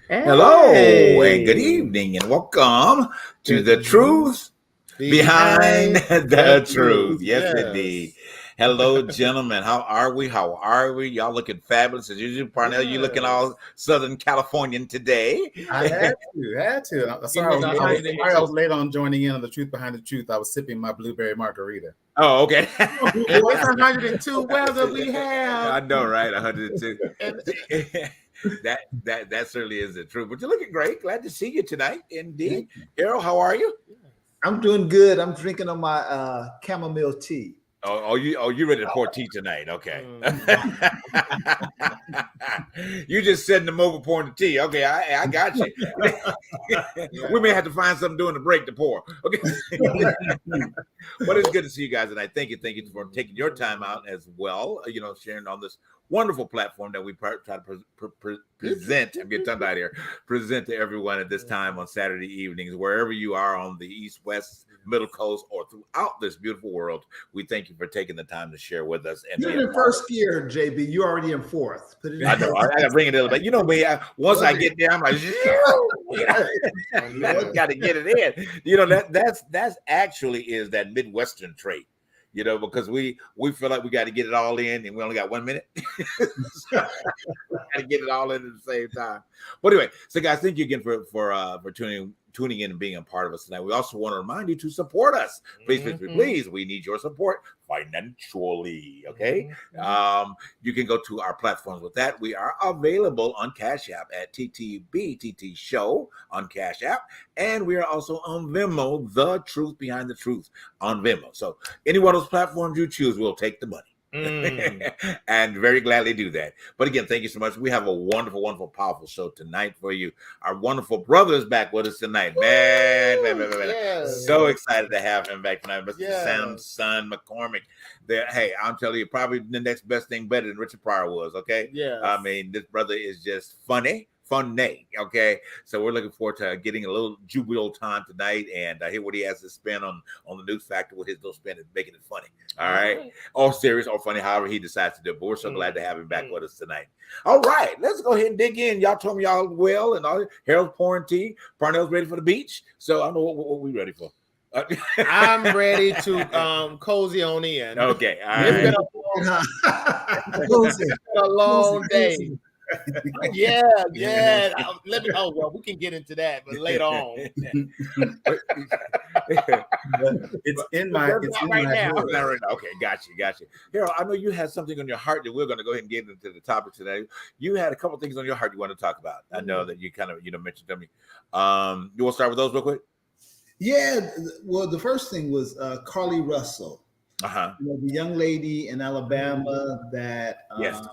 Hello and good Hey, evening and welcome to the Mhm. truth behind Behind the the truth. truth. Yes, indeed. Yes. Hello, gentlemen. How are we? How are we? Y'all looking fabulous as usual. Parnell, you looking all Yes. Southern Californian today. I had to. It Sorry, was sorry, I 102. was late on joining in on the truth behind the truth. I was sipping my blueberry margarita. Oh, okay. If it's 102 weather we I have, know, right? 102. and That certainly is the truth. But you're looking great. Glad to see you tonight. Indeed. Thank you. Harold, how are you? I'm doing good. I'm drinking on my chamomile tea. You ready to pour tea tonight? Okay. Mm. You just setting them over pouring the tea. Okay, I got you. We may have to find something during the break to pour. Okay. But it's good to see you guys tonight. Thank you for taking your time out as well. Sharing on this wonderful platform that we try to present. I'm getting tongue tied here. Present to everyone at this time on Saturday evenings, wherever you are on the East, West, Middle Coast, or throughout this beautiful world. We thank you for taking the time to share with us. And You're in first gear, JB. You're already in fourth. Put it in I know. I got to bring it in, but you know me. Once I get there, I'm like, got to get it in. That's actually is that Midwestern trait. Because we feel like we got to get it all in, and we only got 1 minute. Got to get it all in at the same time. But anyway, so guys, thank you again for tuning in and being a part of us tonight. We also want to remind you to support us. Please. We need your support financially. Okay. You can go to our platforms with that. We are available on Cash App at TTBTT Show on Cash App. And we are also on Venmo, The Truth Behind the Truth on Venmo. So any one of those platforms you choose, we'll take the money. And very gladly do that. But again, thank you so much. We have a wonderful, wonderful, powerful show tonight for you. Our wonderful brother is back with us tonight. Man. Yes. So excited to have him back tonight, Mr. Yes. Sampson McCormick. Hey, I'm telling you, probably the next best thing better than Richard Pryor was, okay? Yes. I mean, this brother is just funny. Okay, so we're looking forward to getting a little jubilee time tonight and hear what he has to spin on the news factor with his little spin and making it funny. All right, or serious or funny, however he decides to do it. But we're so glad to have him back with us tonight. All right, let's go ahead and dig in. Y'all told me y'all well, and all. Harold's pouring tea. Parnell's ready for the beach. So I don't know what we ready for. I'm ready to cozy on in. Okay, all It's right. been a long day. Yeah. Well, we can get into that, but later on. It's in my right now. hood. Not right now. Okay, got you. Harold, I know you had something on your heart that we're going to go ahead and get into the topic today. You had a couple things on your heart you want to talk about. I know that you kind of mentioned to me. You want to start with those real quick? Yeah. Well, the first thing was Carly Russell. The the young lady in Alabama that yes.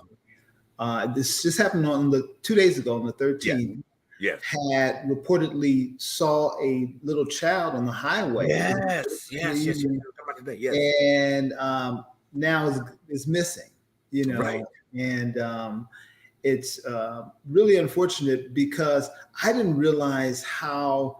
This just happened on 2 days ago on the 13th. Yes. Had reportedly saw a little child on the highway. Yes. And now is missing. Right. And it's really unfortunate because I didn't realize how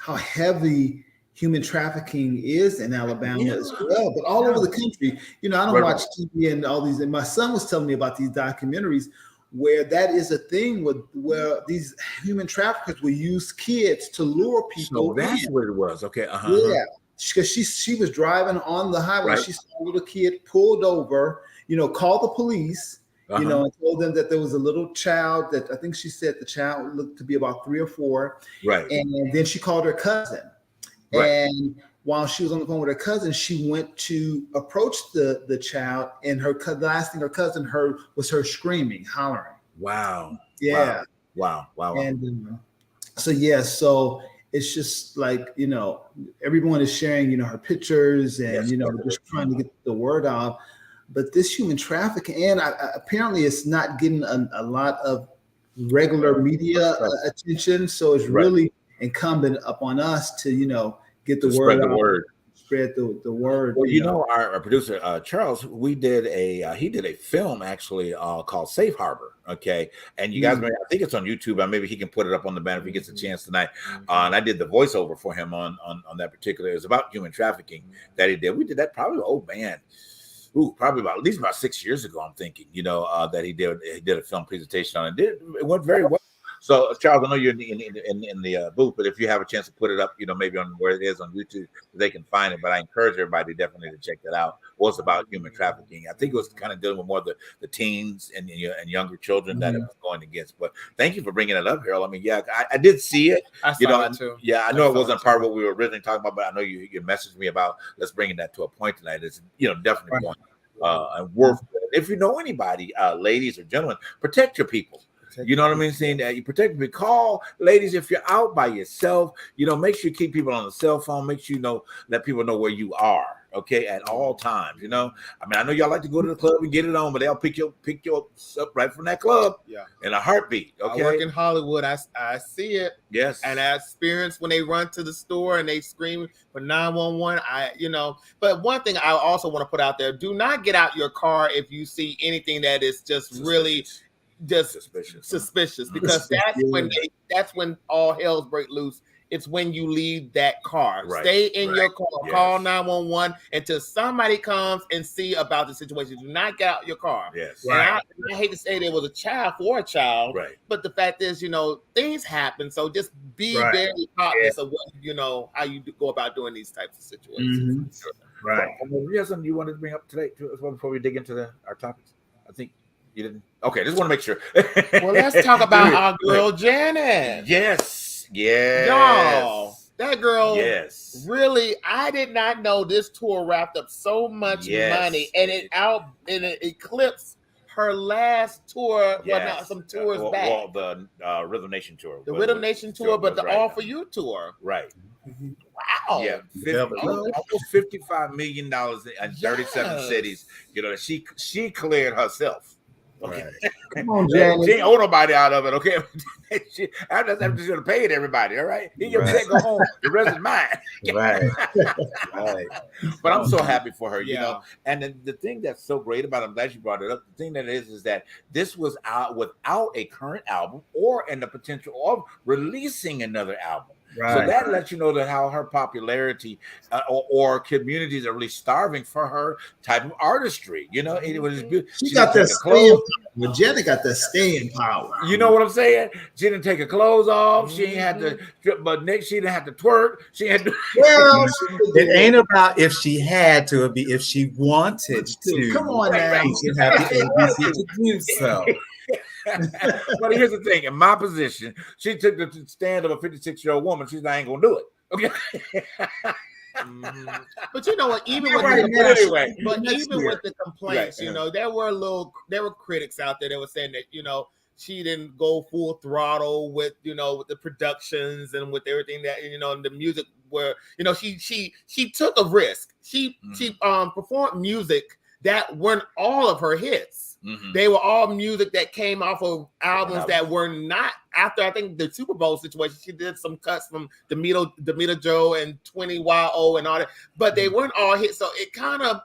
heavy human trafficking is in Alabama as well, but all over the country. I don't watch TV and all these. And my son was telling me about these documentaries where that is a thing where these human traffickers will use kids to lure people. So that's what it was. Okay. Yeah, because she was driving on the highway. Right. She saw a little kid pulled over. Called the police. And told them that there was a little child that I think she said the child looked to be about 3 or 4. Right. And then she called her cousin. Right. And while she was on the phone with her cousin, she went to approach the child, and the last thing her cousin heard was her screaming, hollering. Wow. Yeah. Wow. And so it's just like, everyone is sharing, her pictures and, just trying to get the word out. But this human trafficking, and apparently it's not getting a lot of regular media attention. So it's really incumbent upon us to get the word out, spread the word. Well, our producer Charles, he did a film actually called Safe Harbor. Okay, and you guys, I think it's on YouTube. Maybe he can put it up on the banner if he gets a chance tonight. And I did the voiceover for him on that particular. It was about human trafficking that he did. We did that probably. Oh man. probably at least about 6 years ago. I'm thinking, that he did a film presentation on it. It went very well. So, Charles, I know you're in the booth, but if you have a chance to put it up, maybe on where it is on YouTube, they can find it. But I encourage everybody definitely to check that out. What's about human trafficking? I think it was kind of dealing with more the teens and younger children that it was going against. But thank you for bringing it up, Harold. I mean, yeah, I did see it. I saw it too. Yeah, I know it wasn't part of what we were originally talking about, but I know you messaged me about let's bring that to a point tonight. It's definitely one and worth it. If you know anybody, ladies or gentlemen, protect your people. You know what I mean? Saying that you protect me. Call ladies if you're out by yourself. Make sure you keep people on the cell phone. Make sure let people know where you are. Okay, at all times. I mean, I know y'all like to go to the club and get it on, but they'll pick you up right from that club. Yeah, in a heartbeat. Okay, I work in Hollywood. I see it. Yes, and I experience when they run to the store and they scream for 911. But one thing I also want to put out there: do not get out your car if you see anything that is just really. Just suspicious because that's when all hells break loose. It's when you leave that car. Right. Stay in your car. Yes. Call 911 until somebody comes and see about the situation. Do not get out your car. Yes. And I hate to say there was a child for a child, right? But the fact is, things happen. So just be very cautious of what how you go about doing these types of situations. Mm-hmm. Right. Do you have something you wanted to bring up today as well before we dig into our topics? I think. You didn't? Okay, just want to make sure. Well, let's talk about our girl Janet. Yes. Y'all, that girl. Yes. Really, I did not know this tour wrapped up so much money, and it eclipsed her last tour. Yes. Well, not some tours back. Well, the Rhythm Nation tour. The Rhythm Nation tour, but the All For You tour. Right. Wow. Yeah. Almost $55 million in 37 cities. She cleared herself. Okay. Right. Come on, Janet. She ain't owe nobody out of it, okay? She should have paid everybody, all right? Get your check, go home. The rest is mine. Right. But I'm so happy for her, And the thing that's so great about it, I'm glad you brought it up. The thing that is that this was out without a current album or in the potential of releasing another album. Right. So that lets you know that how her popularity or communities are really starving for her type of artistry. It was she got that staying power. Jenny got that staying power. You know what I'm saying? She didn't take her clothes off. She ain't had to strip but next. She didn't have to twerk. She had to. Well, it ain't about if she had to. It'd be if she wanted to. Come on now. She have the ABC to do so. But here's the thing: in my position, she took the stand of a 56-year-old woman. She's not ain't gonna do it. Okay. But you know what? Even with the complaints, there were critics out there that were saying that she didn't go full throttle with with the productions and with everything that and the music where she took a risk. She performed music that weren't all of her hits. Mm-hmm. They were all music that came off of albums that were not after I think the Super Bowl situation. She did some cuts from Demita Joe and 20YO and all that, but they weren't all hits. So it kind of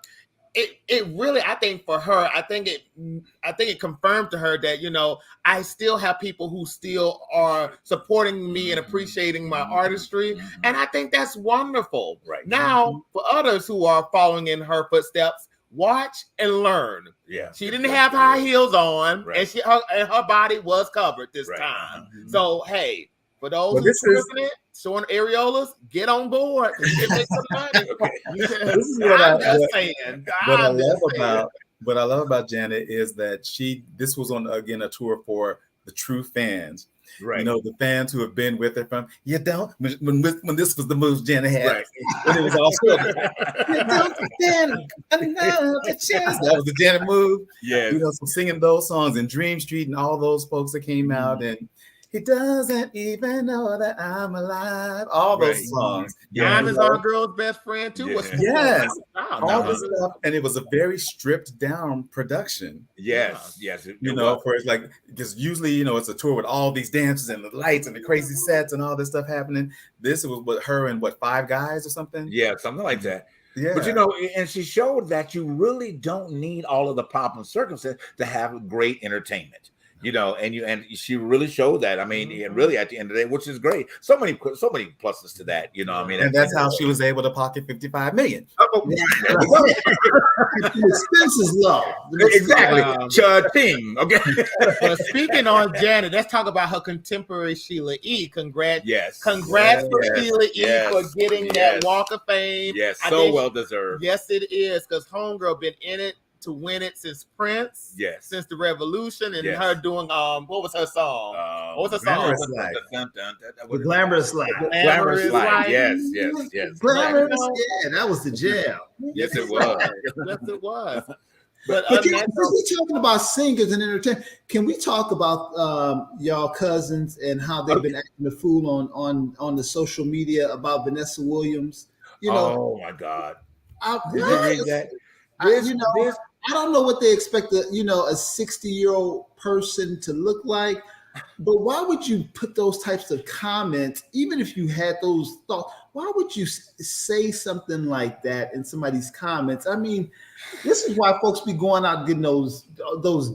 it really, I think for her, I think it confirmed to her that I still have people who still are supporting me and appreciating my artistry, and I think that's wonderful. Right now, for others who are following in her footsteps, watch and learn. Yeah, she didn't have high heels on, and her body was covered this time. Mm-hmm. So hey, for those who are showing areolas, get on board. You can make some money. This is what I love about Janet is that this was on again a tour for the true fans. Right. The fans who have been with her from when this was the moves Janet had. Right. And it was also that was the Janet move. Yeah. So singing those songs and Dream Street and all those folks that came out and he doesn't even know that I'm alive. All those songs. Diamond's our girl's best friend too. Yes. All this stuff. And it was a very stripped down production. Yes. For it's like, because usually, it's a tour with all these dances and the lights and the crazy sets and all this stuff happening. This was with her and 5 guys or something? Yeah, something like that. Yeah. But and she showed that you really don't need all of the pomp and circumstance to have great entertainment. and she really showed that. I mean, and really at the end of the day, which is great. So many pluses to that. I mean, and that's how she was able to pocket $55 million. Expenses low. Exactly. Cha-ting. Okay. But speaking on Janet, let's talk about her contemporary Sheila E. Congrats for Sheila E. for getting that Walk of Fame. Yes, so well deserved. Yes, it is, because homegirl been in it to win it since Prince. Yes. Since the Revolution, and her doing what was her song? What was her song? The Glamorous Life. Glamorous Life. Yes. Glamorous. Yeah, that was the jam. Yes, it was. Yes, it was. But since we're talking about singers and entertainment, can we talk about y'all cousins and how they've been acting the fool on the social media about Vanessa Williams? Oh my God! Did you read that? I don't know what they expect a 60-year-old person to look like, but why would you put those types of comments, even if you had those thoughts? Why would you say something like that in somebody's comments? I mean, this is why folks be going out getting those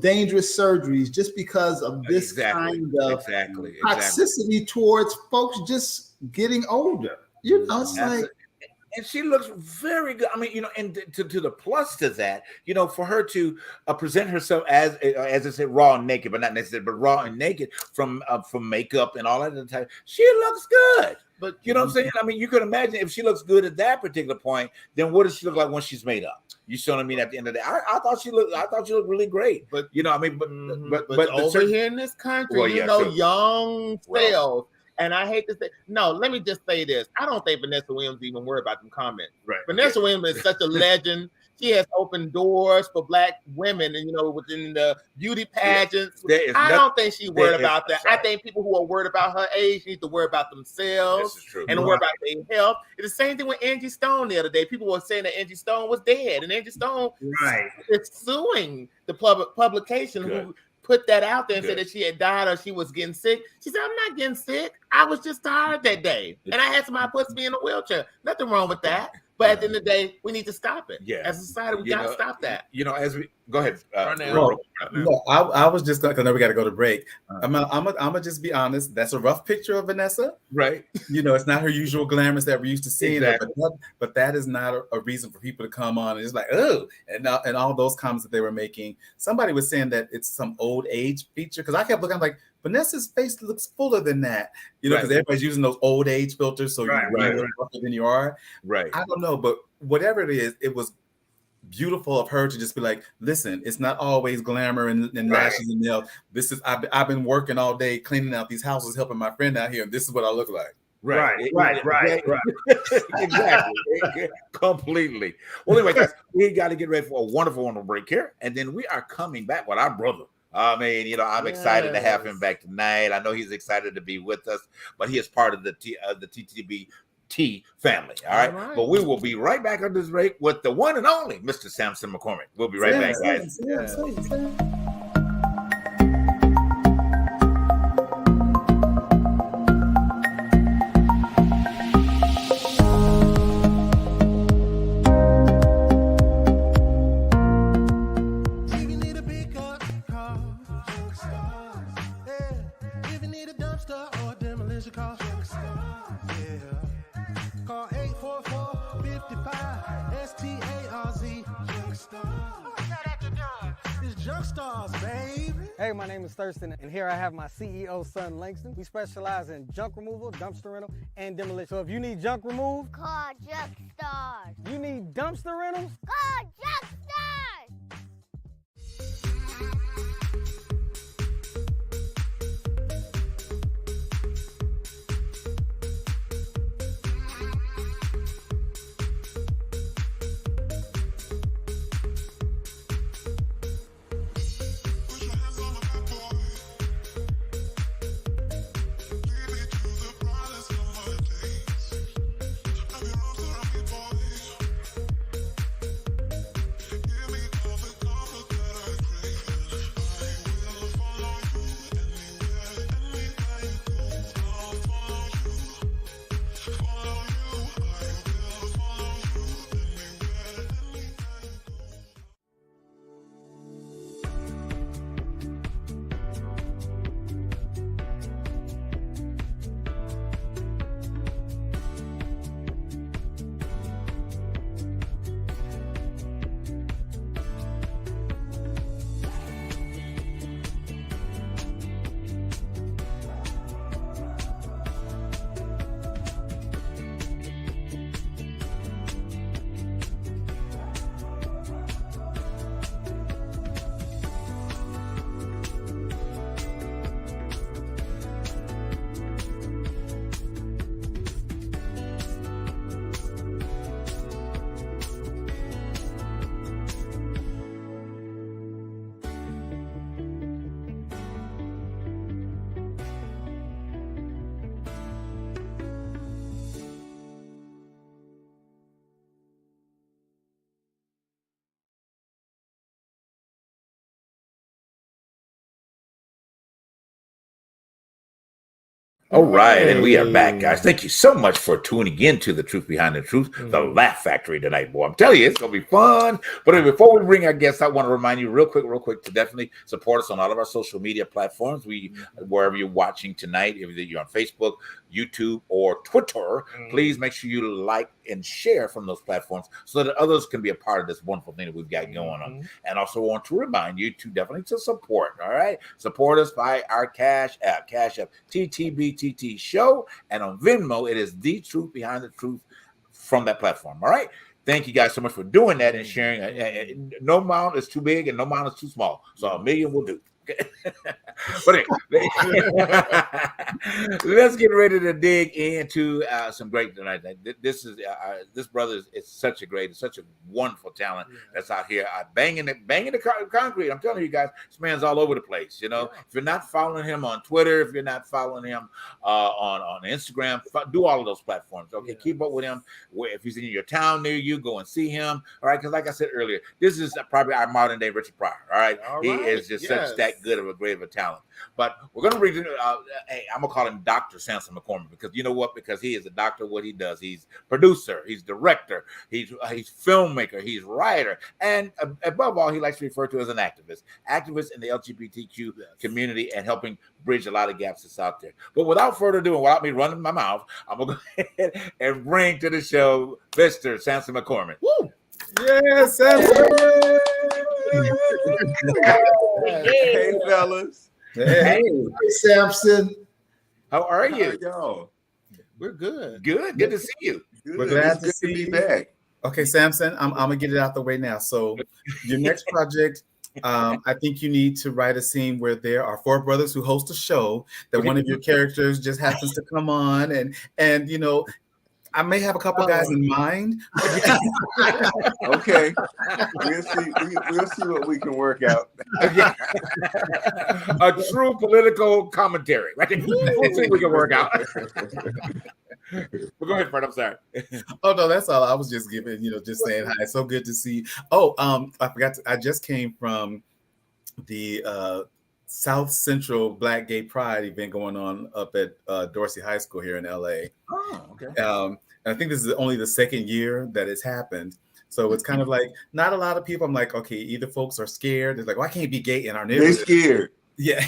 dangerous surgeries just because of this kind of toxicity towards folks just getting older. It's like. And she looks very good. I mean, and to the plus to that, for her to present herself as I said, raw and naked, but not necessarily, but raw and naked from makeup and all that type. She looks good. But you know what I'm saying? I mean, you could imagine if she looks good at that particular point, then what does she look like when she's made up? You see what I mean? At the end of the day, I thought she looked really great. But but over here in this country, young sales. And I hate to say, no, let me just say this. I don't think Vanessa Williams even worried about them comments. Right. Vanessa Williams is such a legend. She has opened doors for Black women, and within the beauty pageants. I don't think she worried about that. I think people who are worried about her age need to worry about themselves and worry about their health. It's the same thing with Angie Stone the other day. People were saying that Angie Stone was dead, and Angie Stone is suing the publication who put that out there and said that she had died or she was getting sick. She said, I'm not getting sick. I was just tired that day. And I had somebody put me in a wheelchair. Nothing wrong with that. But at the end of the day, we need to stop it. Yeah. As a society, we got to stop that. As we go ahead. No, I was just because we got to go to break. I'm gonna just be honest. That's a rough picture of Vanessa, right? It's not her usual glamorous that we're used to seeing. Exactly. But that is not a reason for people to come on and it's like, oh, and all those comments that they were making. Somebody was saying that it's some old age feature because I kept looking. I'm like, Vanessa's face looks fuller than that, because everybody's using those old age filters, so you're rougher than you are. Right. I don't know, but whatever it is, it was beautiful of her to just be like, listen, it's not always glamour and lashes and nails. This is I've been working all day cleaning out these houses, helping my friend out here, and this is what I look like. Right. Exactly. Completely. Well, anyway, guys, we got to get ready for a wonderful break here, and then we are coming back with our brother. I mean, I'm excited to have him back tonight. I know he's excited to be with us, but he is part of the TTBT family. All right. But we will be right back on this break with the one and only Mr. Sampson McCormick. We'll be right back, guys. Call 844-55-STARZ. It's Junk Stars, baby. Hey, my name is Thurston, and here I have my CEO, son Langston. We specialize in junk removal, dumpster rental, and demolition. So if you need junk removed, call Junk Stars. You need dumpster rentals? Call Junk Stars. Give me All right, and we are back, guys. Thank you so much for tuning in to The Truth Behind the Truth, the Laugh Factory tonight, boy. I'm telling you, it's going to be fun. But before we bring our guests, I want to remind you real quick, to definitely support us on all of our social media platforms. Wherever you're watching tonight, if you're on Facebook, YouTube, or Twitter, please make sure you like and share from those platforms so that others can be a part of this wonderful thing that we've got going on. And also want to remind you to definitely to support, all right? Support us by our Cash App, TTBTT Show, and on Venmo, it is The Truth Behind the Truth from that platform, all right? Thank you guys so much for doing that and sharing. No amount is too big and no amount is too small, so $1 million will do. But anyway, let's get ready to dig into some great tonight. This brother is such a wonderful talent that's out here banging the concrete. I'm telling you guys, this man's all over the place. You know, if you're not following him on Twitter, if you're not following him on Instagram, do all of those platforms. Okay, keep up with him. If he's in your town near you, go and see him. All right, because like I said earlier, this is probably our modern day Richard Pryor. All right, he is just such that good of a great of a talent. But we're gonna read. Hey, I'm gonna call him Dr. Sampson McCormick because you know what? Because he is a doctor of what he does. He's producer, he's director, he's filmmaker, he's writer, and above all, he likes to refer to as an activist in the LGBTQ community and helping bridge a lot of gaps that's out there. But without further ado, and without me running my mouth, I'm gonna go ahead and bring to the show Mr. Sampson McCormick. Woo! Yes, Sampson. Hey, fellas. Hey, Sampson. How are you? How y'all? We're good. Good to see you. Good. We're glad It's good to be back. Okay, Sampson, I'm gonna get it out the way now. So your next project, I think you need to write a scene where there are 4 brothers who host a show that one of your characters just happens to come on, and you know, I may have a couple guys in mind. Okay, we'll see what we can work out. A true political commentary. Right? We'll see if we can work out. But go ahead, Fred. I'm sorry. Oh no, that's all. I was just giving, just saying hi. So good to see you. Oh, I forgot. I just came from the South Central Black Gay Pride event going on up at Dorsey High School here in LA. Oh, okay. And I think this is only the second year that it's happened. So it's kind of like not a lot of people. I'm like, okay, either folks are scared. They're like, well, I can't be gay in our neighborhood. They're scared. Yeah.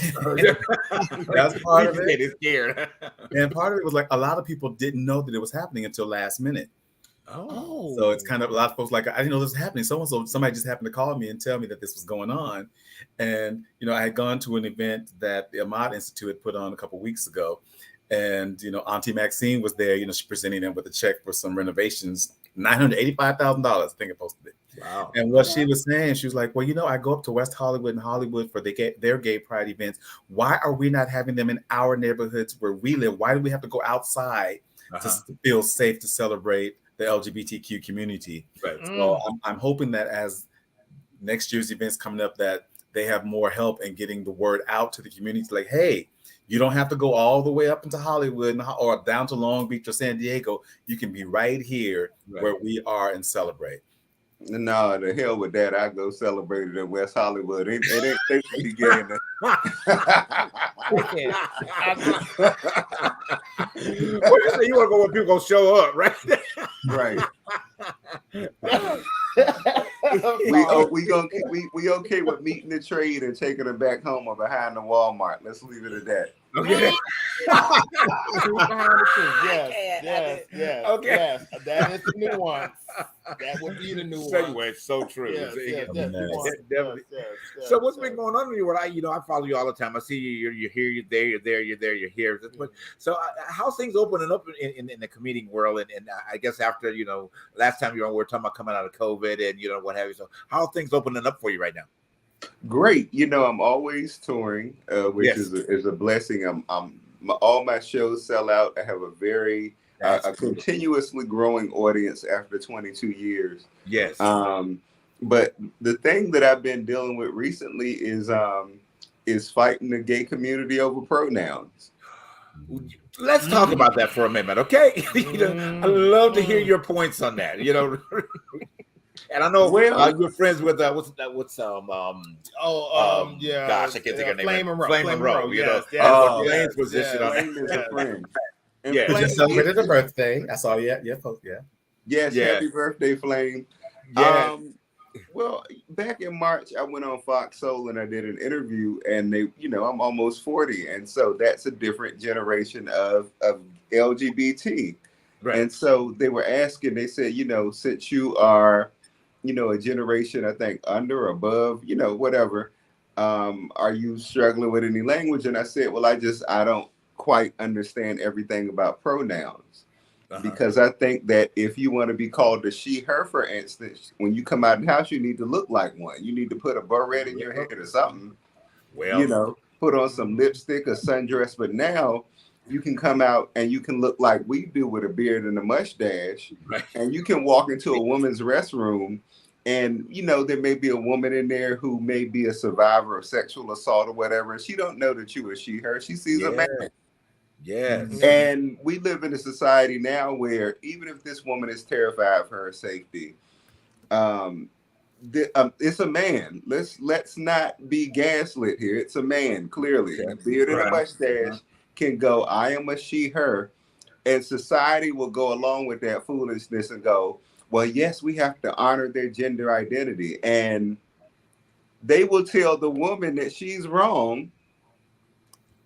That's part of it. They're scared. And part of it was like a lot of people didn't know that it was happening until last minute. Oh. So it's kind of a lot of folks like, I didn't know this was happening. Somebody just happened to call me and tell me that this was going on. And, I had gone to an event that the Ahmad Institute had put on a couple of weeks ago. And, Auntie Maxine was there, she's presenting them with a check for some renovations, $985,000, I think it posted it. Wow. And what she was saying, she was like, well, I go up to West Hollywood and Hollywood for their gay pride events. Why are we not having them in our neighborhoods where we live? Why do we have to go outside to feel safe to celebrate the LGBTQ community? Right. So I'm hoping that as next year's events coming up, that they have more help in getting the word out to the community. Like, hey, you don't have to go all the way up into Hollywood or down to Long Beach or San Diego. You can be right here where we are and celebrate. No, the hell with that. I go celebrate it in West Hollywood. They should be getting it. You want to go where people gonna show up, right? Right. we okay with meeting the trade and taking it back home or behind the Walmart. Let's leave it at that. Okay. Yes. Okay. Yes. That is the nuance. That would be the nuance. Segue, so true. Definitely. So what's been going on with you? I follow you all the time. I see you. You're here. You're there. You're there. You're there. You're here. So how's things opening up in the comedic world? And I guess after last time you were on, we were talking about coming out of COVID and what have you. So how are things opening up for you right now? Great. I'm always touring, which is a blessing. All my shows sell out. I have a very a continuously growing audience after 22 years. Yes. But the thing that I've been dealing with recently is fighting the gay community over pronouns. Let's talk about that for a minute, okay? I'd love to hear your points on that. And I know you're friends with yeah. gosh, I can't think of her name. Flame Monroe. Flame Monroe. You know, Yes, Flame's position on Flame is a friend. And yeah, Flame just celebrated a birthday. I saw folks. Yes, Yeah. happy birthday, Flame. Yeah. Well, back in March, I went on Fox Soul and I did an interview, and they, I'm almost 40, and so that's a different generation of LGBT. Right. And so they were asking, they said, since you are, a generation, I think, under or above, whatever, are you struggling with any language? And I said, well, I don't quite understand everything about pronouns. Because I think that if you want to be called a she, her, for instance, when you come out of the house, you need to look like one. You need to put a beret in your head or something. Well, put on some lipstick or sundress. But now you can come out and you can look like we do with a beard and a mustache. Right. And you can walk into a woman's restroom and, there may be a woman in there who may be a survivor of sexual assault or whatever. And she don't know that you are she, her. She sees a man. Yes. And we live in a society now where even if this woman is terrified for her safety, it's a man. Let's not be gaslit here. It's a man, clearly. A beard and a mustache can go, I am a she, her. And society will go along with that foolishness and go, well, yes, we have to honor their gender identity. And they will tell the woman that she's wrong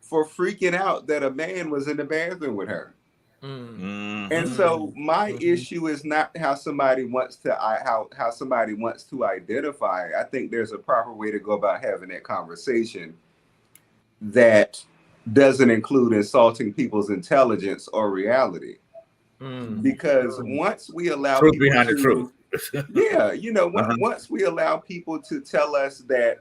for freaking out that a man was in the bathroom with her. Mm-hmm. And so my issue is not how somebody wants to how somebody wants to identify. I think there's a proper way to go about having that conversation that doesn't include insulting people's intelligence or reality. Because once we allow truth behind the truth. Once we allow people to tell us that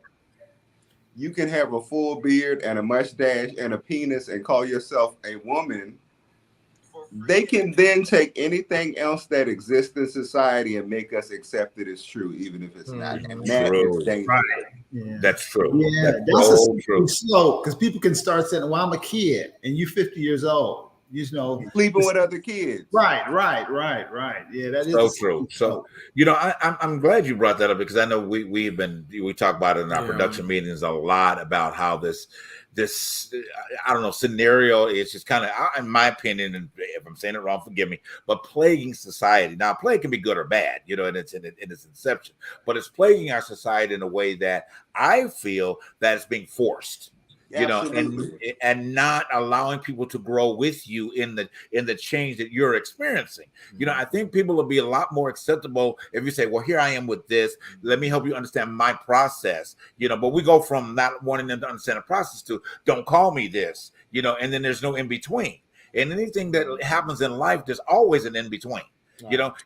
you can have a full beard and a mustache and a penis and call yourself a woman, they can then take anything else that exists in society and make us accept it as true, even if it's not. And that is dangerous. Right. Yeah. That's true. Yeah, that's true. Slow, because people can start saying, well, I'm a kid and you're 50 years old. Sleeping with other kids. Right. Yeah, that is so true. So, I'm glad you brought that up because I know we talk about it in our production meetings a lot about how this I don't know scenario is just kind of, in my opinion, and if I'm saying it wrong, forgive me, but plaguing society. Now, plague can be good or bad, and it's in its inception, but it's plaguing our society in a way that I feel that it's being forced. And not allowing people to grow with you in the change that you're experiencing. I think people will be a lot more acceptable if you say, well, here I am with this. Let me help you understand my process. But we go from not wanting them to understand the process to don't call me this, and then there's no in between. And anything that happens in life, there's always an in between.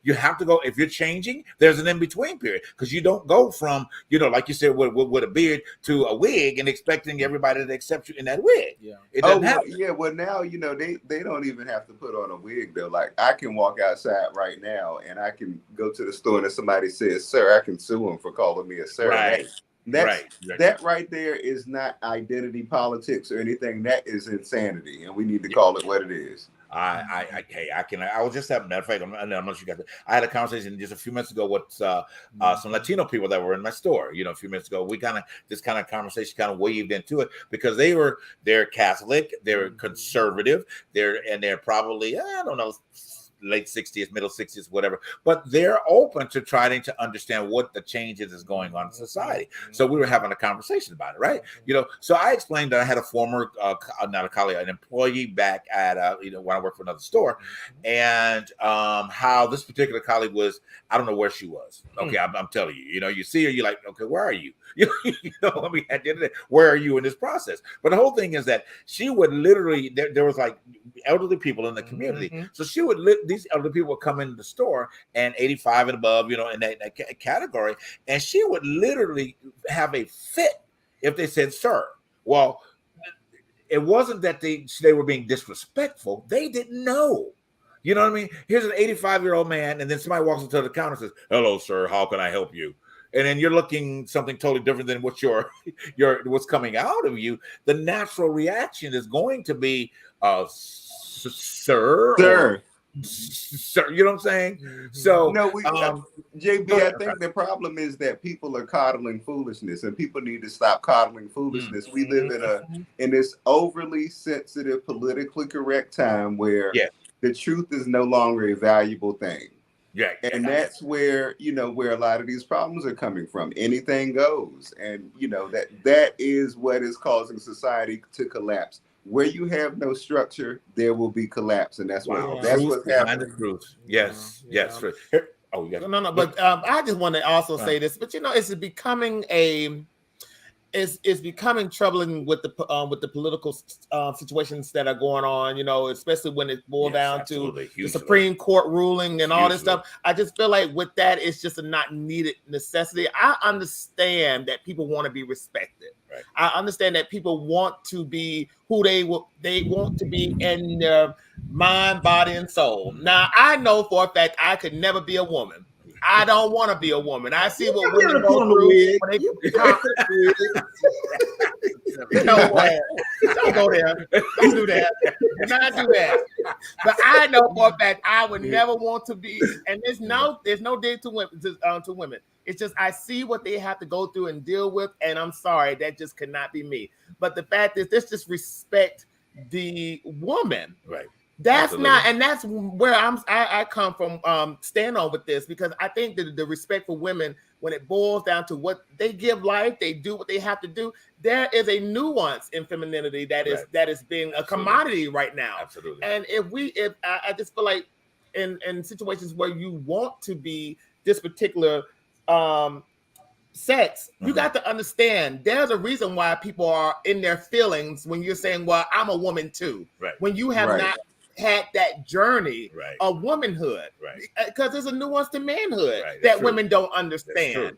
You have to go, if you're changing, there's an in-between period because you don't go from, like you said, with a beard to a wig and expecting everybody to accept you in that wig. Yeah. It doesn't happen. Yeah. Well, now, they don't even have to put on a wig though. Like I can walk outside right now and I can go to the store and if somebody says, sir, I can sue them for calling me a sir. Right. That right there is not identity politics or anything. That is insanity. And we need to call it what it is. I was just having, matter of fact, I'm not sure you got that. I had a conversation just a few minutes ago with some Latino people that were in my store, a few minutes ago. We this kind of conversation kind of weaved into it because they're Catholic, they're conservative, they're probably, I don't know, late 60s, middle 60s, whatever, but they're open to trying to understand what the changes is going on in society. So we were having a conversation about it, right? So I explained that I had a former, not a colleague, an employee back at, when I worked for another store, and how this particular colleague was, I don't know where she was. Okay, I'm telling you, you see her, you're like, okay, where are you? I mean, at the end of the day, where are you in this process? But the whole thing is that she would literally, there was like elderly people in the community, so she would these elderly people would come into the store and 85 and above, in that category, and she would literally have a fit if they said, sir. Well, it wasn't that they were being disrespectful. They didn't know. You know what I mean? Here's an 85-year-old man, and then somebody walks into the counter and says, hello, sir, how can I help you? And then you're looking something totally different than what what's coming out of you. The natural reaction is going to be, sir. You know what I'm saying? So no, JB, I think the problem is that people are coddling foolishness, and people need to stop coddling foolishness. We live in this overly sensitive, politically correct time where the truth is no longer a valuable thing. Yeah, and that's where where a lot of these problems are coming from. Anything goes, and that is what is causing society to collapse. Where you have no structure, there will be collapse, and that's what's happening. The truth. Yes. True. Oh, yes. No. But I just want to also say this. But it's becoming it's becoming troubling with the political situations that are going on, especially when it boils down to the Supreme Court ruling and all this stuff. I just feel like with that, it's just a not needed necessity. I understand that people want to be respected. Right. I understand that people want to be who they want to be in their mind, body, and soul. Now, I know for a fact I could never be a woman. I don't want to be a woman. I see what women go through. No way. Don't go there. Don't do that. Do not do that. But I know for a fact I would never want to be. And there's no dig to women. It's just I see what they have to go through and deal with, and I'm sorry, that just could not be me. But the fact is, let's just respect the woman. Right. That's not, and that's where I come from. Stand on with this, because I think that the respect for women, when it boils down to what they give life, they do what they have to do. There is a nuance in femininity that is being a commodity right now. Absolutely. And if I just feel like in situations where you want to be this particular sex, you got to understand there's a reason why people are in their feelings when you're saying, well, I'm a woman too. Right. When you have not had that journey of womanhood, because there's a nuance to manhood that women don't understand.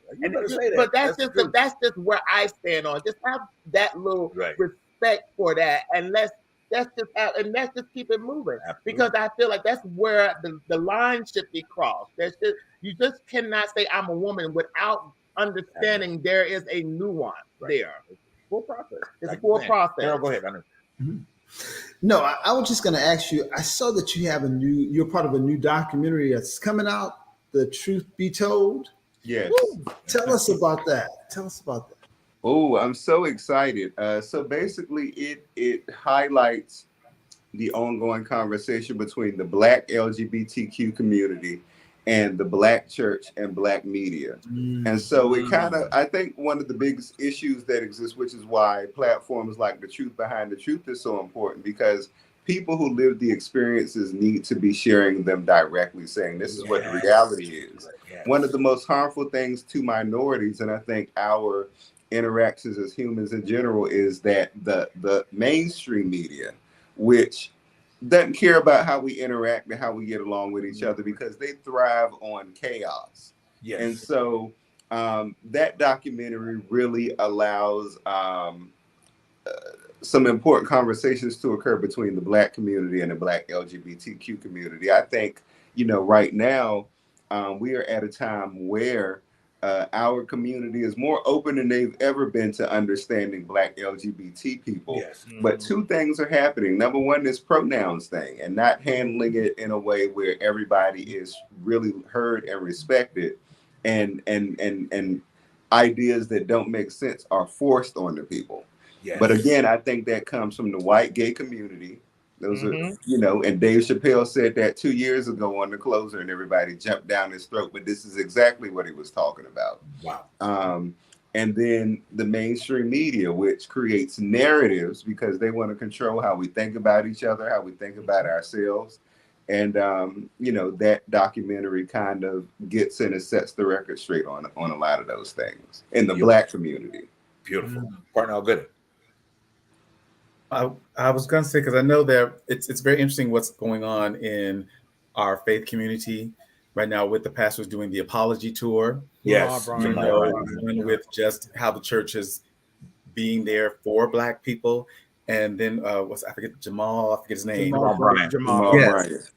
But that's just where I stand on. Just have that little respect for that, and let's just keep it moving. Absolutely. Because I feel like that's where the line should be crossed. You just cannot say I'm a woman without understanding there is a nuance there. It's a full process. It's a full process. Carol, go ahead. No, I was just going to ask you. I saw that you're part of a new documentary that's coming out, The Truth Be Told. Yes. Woo! Tell us about that. Oh, I'm so excited. So basically, it highlights the ongoing conversation between the Black LGBTQ community and the Black church and Black media. And so it I think one of the biggest issues that exists, which is why platforms like The Truth Behind the Truth is so important, because people who live the experiences need to be sharing them directly, saying this is what the reality is. One of the most harmful things to minorities, and I think our interactions as humans in general, is that the mainstream media, which doesn't care about how we interact and how we get along with each other, because they thrive on chaos. Yes. And so that documentary really allows some important conversations to occur between the Black community and the Black LGBTQ community. I think, right now we are at a time where our community is more open than they've ever been to understanding Black LGBT people. Yes. But two things are happening. Number one, this pronouns thing, and not handling it in a way where everybody is really heard and respected, and ideas that don't make sense are forced on the people. Yes. But again, I think that comes from the white gay community. Those are, and Dave Chappelle said that 2 years ago on The Closer, and everybody jumped down his throat. But this is exactly what he was talking about. Wow. And then the mainstream media, which creates narratives because they want to control how we think about each other, how we think about ourselves. And, that documentary kind of gets in and sets the record straight on a lot of those things in the Black community. Beautiful. Partner, good. I was going to say, because I know that it's very interesting what's going on in our faith community right now with the pastors doing the apology tour. Yes. With just how the church is being there for Black people. And then I forget his name. Jamal Bryant.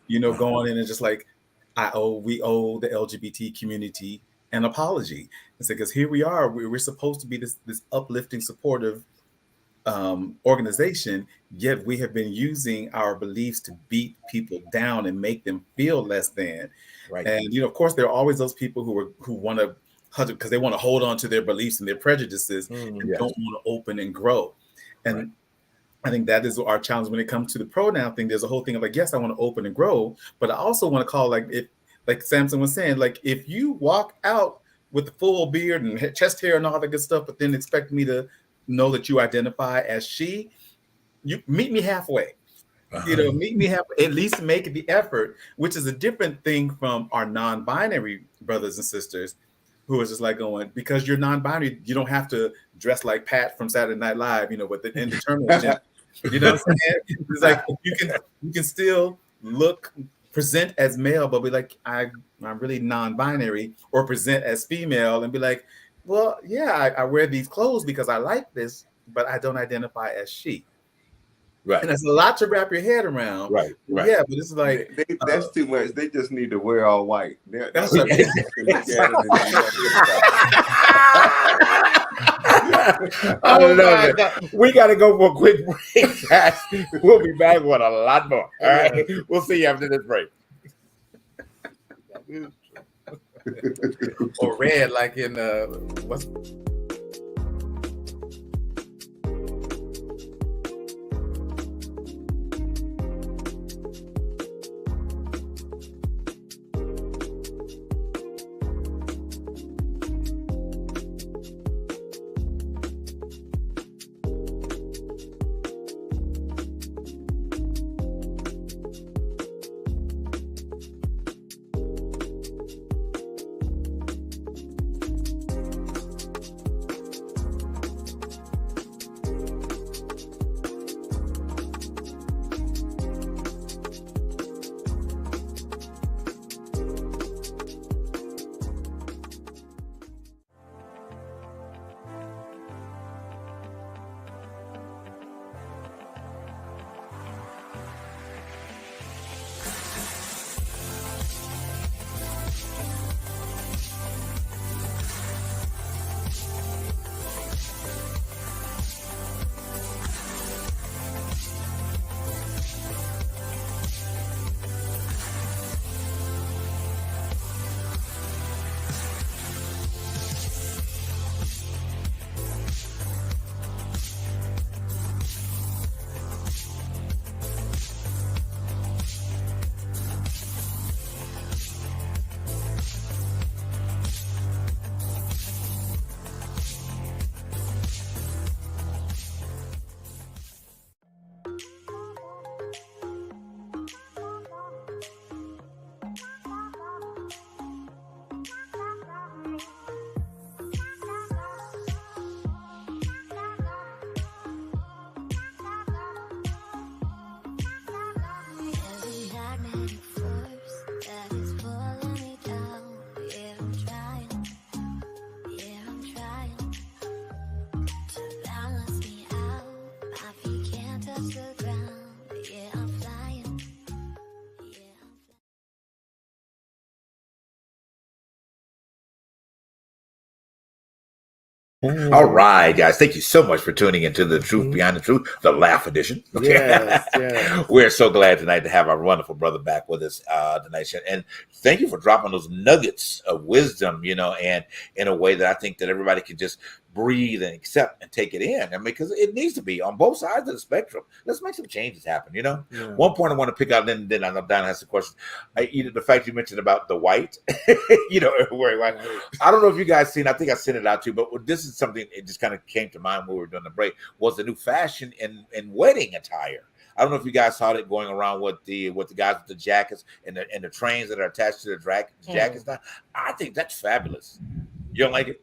Yes. Going in and just like, we owe the LGBT community an apology. It's because here we are, we're supposed to be this uplifting, supportive organization, yet we have been using our beliefs to beat people down and make them feel less than. Right. And of course, there are always those people who want to, because they want to hold on to their beliefs and their prejudices and don't want to open and grow. And I think that is our challenge when it comes to the pronoun thing. There's a whole thing of like, yes, I want to open and grow, but I also want to call, like Sampson was saying, like if you walk out with the full beard and chest hair and all that good stuff, but then expect me to know that you identify as she, you meet me halfway. Meet me halfway, at least make the effort, which is a different thing from our non-binary brothers and sisters who is just like going, because you're non-binary, you don't have to dress like Pat from Saturday Night Live, with the indeterminate gender. You know what I'm saying? It's like you can still present as male, but be like, I'm really non-binary, or present as female and be like, well, yeah, I wear these clothes because I like this, but I don't identify as she. Right. And that's a lot to wrap your head around. Right. Yeah, but it's like that's too much. They just need to wear all white. That's Oh, no. We got to go for a quick break, guys. We'll be back with a lot more. All right. We'll see you after this break. Or red, like in what's All right, guys. Thank you so much for tuning into the Truth Behind the Truth, the Laugh Edition. Okay? Yes. We're so glad tonight to have our wonderful brother back with us tonight. And thank you for dropping those nuggets of wisdom, and in a way that I think that everybody can just breathe and accept and take it in. I mean, because it needs to be on both sides of the spectrum. Let's make some changes happen, Yeah. One point I want to pick out, and then I know Don has a question. The fact you mentioned about the white, wearing white. I don't know if you guys seen, I think I sent it out too, but this is something, it just kind of came to mind when we were doing the break, was the new fashion in wedding attire. I don't know if you guys saw it going around with the guys with the jackets and the trains that are attached to the jackets. Now, I think that's fabulous. You don't like it?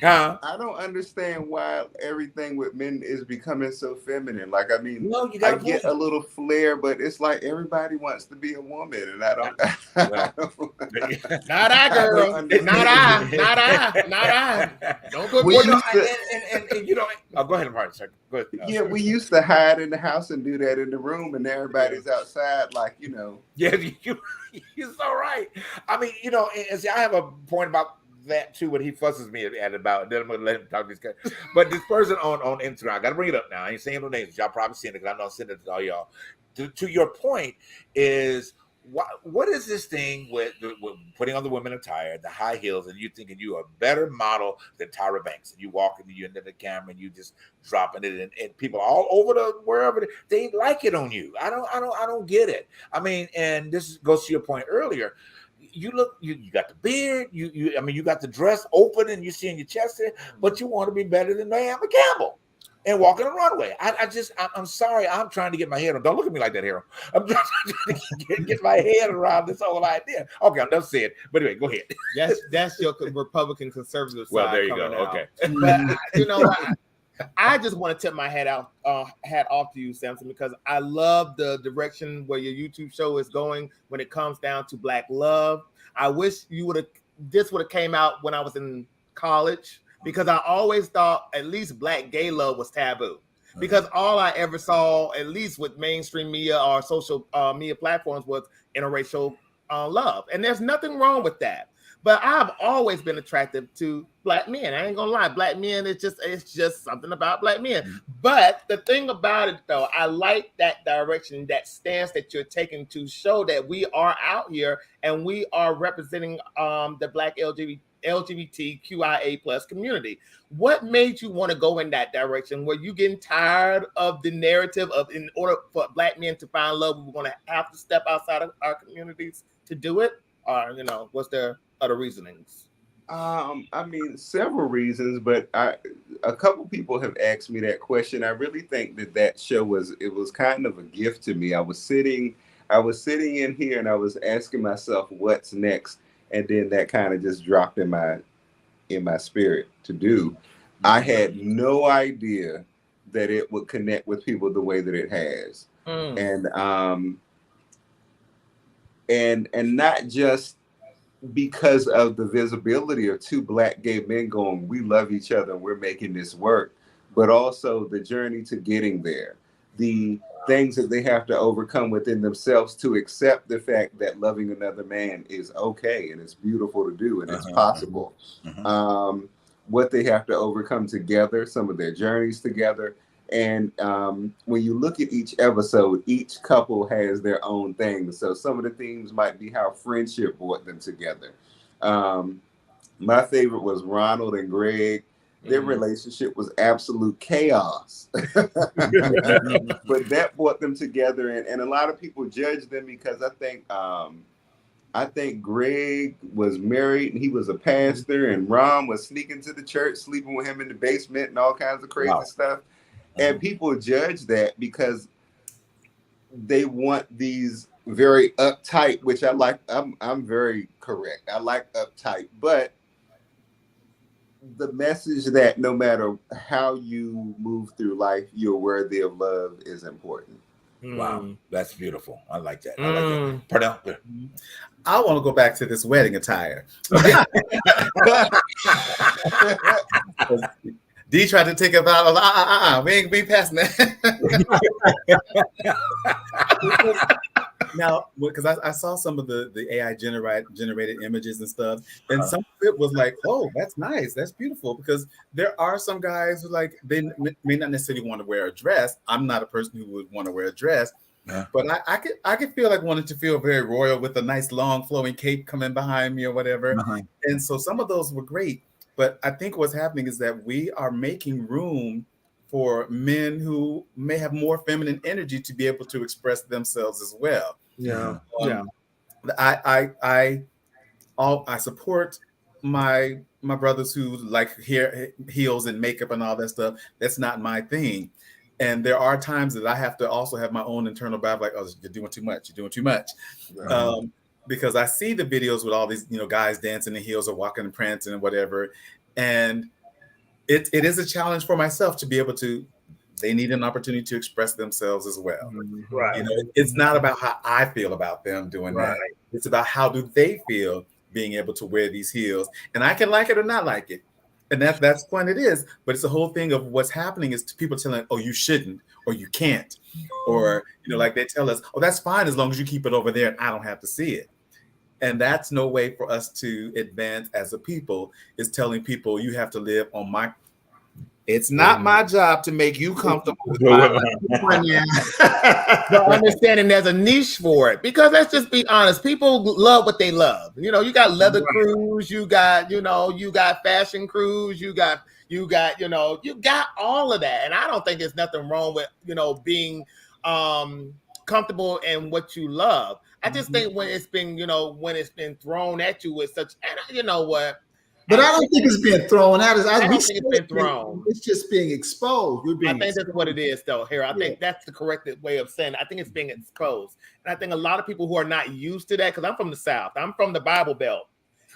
I don't understand why everything with men is becoming so feminine. Like, I mean, I get a little flair, but it's like everybody wants to be a woman, and I don't. Not I, girl. Not I. Don't put me and go ahead, Martin. Sorry. Go ahead. Yeah, we used to hide in the house and do that in the room, and everybody's outside, like, Yeah, you're so right. I mean, and see, I have a point about that too, what he fusses me at about. Then I'm gonna let him talk this guy. But this person on Instagram, I gotta bring it up now. I ain't saying no names. Y'all probably seen it because I know I'm sending it to all y'all. To your point is what is this thing with putting on the women attire, the high heels, and you thinking you are a better model than Tyra Banks, and you walking into the camera and you just dropping it, and people all over the wherever they like it on you. I don't get it. I mean, and this goes to your point earlier. You got the beard, you got the dress open and you seeing your chest there, but you want to be better than Naomi Campbell and walking the runway. I'm sorry. I'm trying to get my head on. Don't look at me like that, Harold. I'm trying to get my head around this whole idea. Okay, I'm done saying. But anyway, go ahead. That's your Republican conservative side. Well, there you go. Out. Okay. But I just want to tip my hat off to you, Sampson, because I love the direction where your YouTube show is going when it comes down to Black love. I wish this would have came out when I was in college, because I always thought at least Black gay love was taboo. Because all I ever saw, at least with mainstream media or social media platforms, was interracial love. And there's nothing wrong with that. But I've always been attracted to Black men. I ain't gonna lie, Black men, it's just something about Black men. But the thing about it, though, I like that direction, that stance that you're taking to show that we are out here and we are representing the Black LGBTQIA plus community. What made you want to go in that direction? Were you getting tired of the narrative of, in order for Black men to find love, we're going to have to step outside of our communities to do it? Or, was there other reasonings? I mean, several reasons, but a couple people have asked me that question. I really think that show was kind of a gift to me. I was sitting in here and I was asking myself, what's next? And then that kind of just dropped in my spirit to do. I had no idea that it would connect with people the way that it has. And not just because of the visibility of two Black gay men going, we love each other and we're making this work, but also the journey to getting there, the things that they have to overcome within themselves to accept the fact that loving another man is okay and it's beautiful to do and it's possible. What they have to overcome together, some of their journeys together. And when you look at each episode, each couple has their own thing. So some of the themes might be how friendship brought them together. My favorite was Ronald and Greg. Their relationship was absolute chaos. But that brought them together. And a lot of people judge them because I think Greg was married and he was a pastor, and Ron was sneaking to the church, sleeping with him in the basement and all kinds of crazy stuff. And people judge that because they want these very uptight, which I like. I'm very correct. I like uptight, but the message that no matter how you move through life, you're worthy of love is important. Wow, that's beautiful. I like that. I like that. I want to go back to this wedding attire. D tried to take it out. We ain't passing that. Now, because I saw some of the AI generated images and stuff, and some of it was like, oh, that's nice, that's beautiful. Because there are some guys who they may not necessarily want to wear a dress. I'm not a person who would want to wear a dress, but I could feel like wanting to feel very royal with a nice long flowing cape coming behind me or whatever. And so some of those were great. But I think what's happening is that we are making room for men who may have more feminine energy to be able to express themselves as well. I support my brothers who like heels and makeup and all that stuff. That's not my thing. And there are times that I have to also have my own internal battle, like, oh, you're doing too much. You're doing too much. Because I see the videos with all these, guys dancing in heels or walking and prancing and whatever. And it is a challenge for myself to be able to, they need an opportunity to express themselves as well. Right. It's not about how I feel about them doing that. It's about how do they feel being able to wear these heels. And I can like it or not like it. And that's what it is. But it's the whole thing of what's happening is people telling, oh, you shouldn't, or you can't. Or, like they tell us, oh, that's fine as long as you keep it over there and I don't have to see it. And that's no way for us to advance as a people, is telling people you have to live on my. It's not my job to make you comfortable with my life. But understanding there's a niche for it, because let's just be honest, people love what they love. You know, you got leather crews, you got fashion crews, you got all of that. And I don't think there's nothing wrong with, being comfortable in what you love. I just think when it's been thrown at you with such, and you know what? But I don't think it's being thrown at us. I don't think it's been thrown. It's just being exposed. I think that's what it is, though. Here, I think that's the correct way of saying it. I think it's being exposed, and I think a lot of people who are not used to that, because I'm from the South, I'm from the Bible Belt.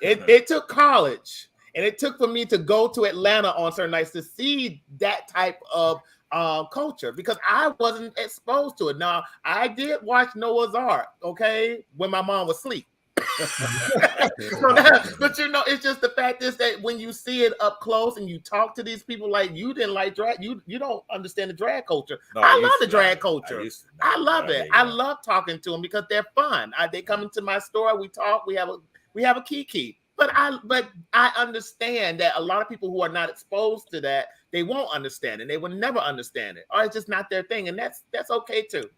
It took college, and it took for me to go to Atlanta on certain nights to see that type of culture, because I wasn't exposed to it. Now, I did watch Noah's Ark, okay, when my mom was asleep. But it's just the fact is that when you see it up close and you talk to these people, like, you didn't like drag, you don't understand the drag culture. No, I love the drag culture. I love it. I love talking to them because they're fun. They come into my store, we talk, we have a kiki. But I understand that a lot of people who are not exposed to that, they won't understand it. They will never understand it, or it's just not their thing, and that's okay too.